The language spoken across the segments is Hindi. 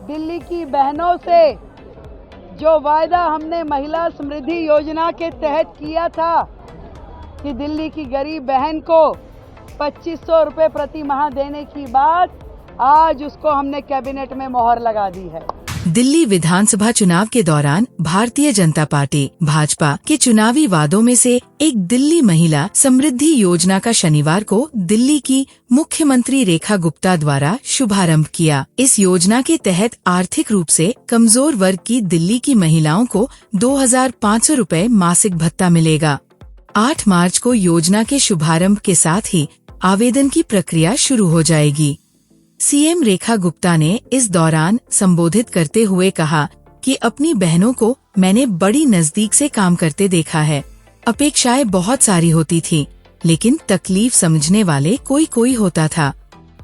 दिल्ली की बहनों से जो वायदा हमने महिला समृद्धि योजना के तहत किया था कि दिल्ली की गरीब बहन को 2500 रुपये प्रति माह देने की बात, आज उसको हमने कैबिनेट में मोहर लगा दी है। दिल्ली विधानसभा चुनाव के दौरान भारतीय जनता पार्टी भाजपा के चुनावी वादों में से एक दिल्ली महिला समृद्धि योजना का शनिवार को दिल्ली की मुख्यमंत्री रेखा गुप्ता द्वारा शुभारंभ किया। इस योजना के तहत आर्थिक रूप से कमजोर वर्ग की दिल्ली की महिलाओं को 2500 रुपये मासिक भत्ता मिलेगा। 8 मार्च को योजना के शुभारंभ के साथ ही आवेदन की प्रक्रिया शुरू हो जाएगी। सीएम रेखा गुप्ता ने इस दौरान संबोधित करते हुए कहा कि अपनी बहनों को मैंने बड़ी नजदीक से काम करते देखा है। अपेक्षाएं बहुत सारी होती थी, लेकिन तकलीफ समझने वाले कोई होता था।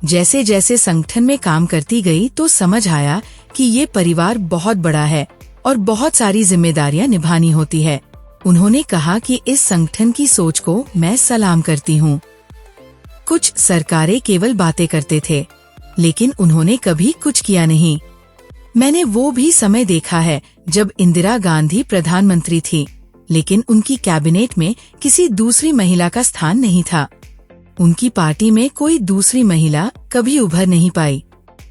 जैसे जैसे संगठन में काम करती गई तो समझ आया कि ये परिवार बहुत बड़ा है और बहुत सारी जिम्मेदारियां निभानी होती है। उन्होंने कहा कि इस संगठन की सोच को मैं सलाम करती हूँ। कुछ सरकारें केवल बातें करते थे, लेकिन उन्होंने कभी कुछ किया नहीं। मैंने वो भी समय देखा है जब इंदिरा गांधी प्रधानमंत्री थी, लेकिन उनकी कैबिनेट में किसी दूसरी महिला का स्थान नहीं था। उनकी पार्टी में कोई दूसरी महिला कभी उभर नहीं पाई।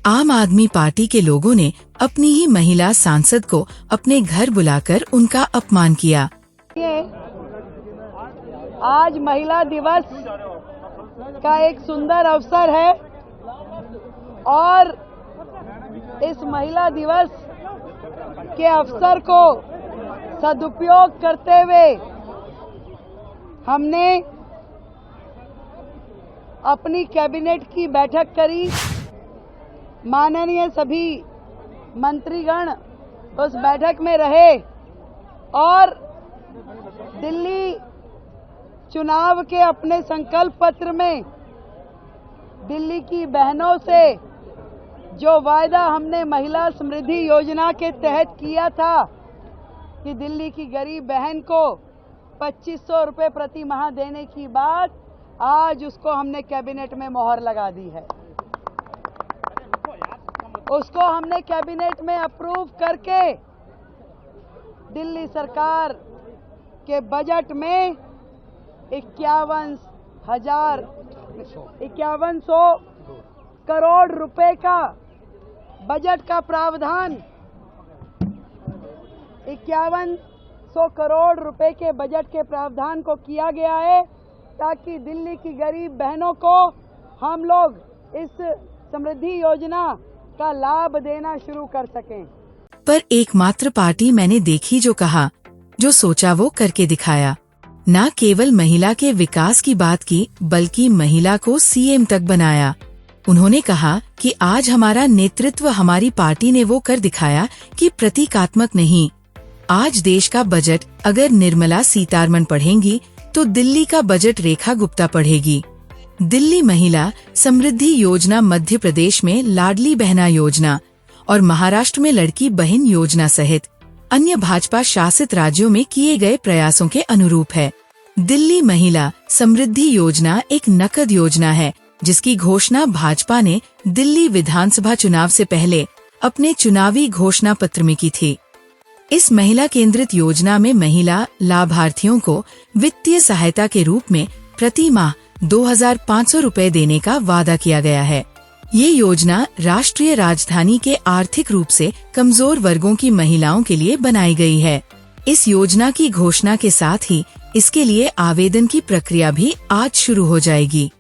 आम आदमी पार्टी के लोगों ने अपनी ही महिला सांसद को अपने घर बुलाकर उनका अपमान किया। आज महिला दिवस का एक सुंदर अवसर है और इस महिला दिवस के अवसर को सदुपयोग करते हुए हमने अपनी कैबिनेट की बैठक करी। माननीय सभी मंत्रीगण उस बैठक में रहे और दिल्ली चुनाव के अपने संकल्प पत्र में दिल्ली की बहनों से जो वायदा हमने महिला समृद्धि योजना के तहत किया था कि दिल्ली की गरीब बहन को 2500 रुपये प्रति माह देने की बात, आज उसको हमने कैबिनेट में मोहर लगा दी है। उसको हमने कैबिनेट में अप्रूव करके दिल्ली सरकार के बजट में 5100 करोड़ रुपए का बजट का प्रावधान 5100 करोड़ रुपए के बजट के प्रावधान को किया गया है, ताकि दिल्ली की गरीब बहनों को हम लोग इस समृद्धि योजना का लाभ देना शुरू कर सकें। पर एकमात्र पार्टी मैंने देखी जो कहा, जो सोचा वो करके दिखाया। न केवल महिला के विकास की बात की, बल्कि महिला को सीएम तक बनाया। उन्होंने कहा कि आज हमारा नेतृत्व, हमारी पार्टी ने वो कर दिखाया कि प्रतीकात्मक नहीं। आज देश का बजट अगर निर्मला सीतारमण पढ़ेंगी तो दिल्ली का बजट रेखा गुप्ता पढ़ेगी। दिल्ली महिला समृद्धि योजना मध्य प्रदेश में लाडली बहना योजना और महाराष्ट्र में लड़की बहन योजना सहित अन्य भाजपा शासित राज्यों में किए गए प्रयासों के अनुरूप है। दिल्ली महिला समृद्धि योजना एक नकद योजना है, जिसकी घोषणा भाजपा ने दिल्ली विधानसभा चुनाव से पहले अपने चुनावी घोषणा पत्र में की थी। इस महिला केंद्रित योजना में महिला लाभार्थियों को वित्तीय सहायता के रूप में प्रति माह 2500 रुपये देने का वादा किया गया है। ये योजना राष्ट्रीय राजधानी के आर्थिक रूप से कमजोर वर्गों की महिलाओं के लिए बनाई गई है। इस योजना की घोषणा के साथ ही इसके लिए आवेदन की प्रक्रिया भी आज शुरू हो जाएगी।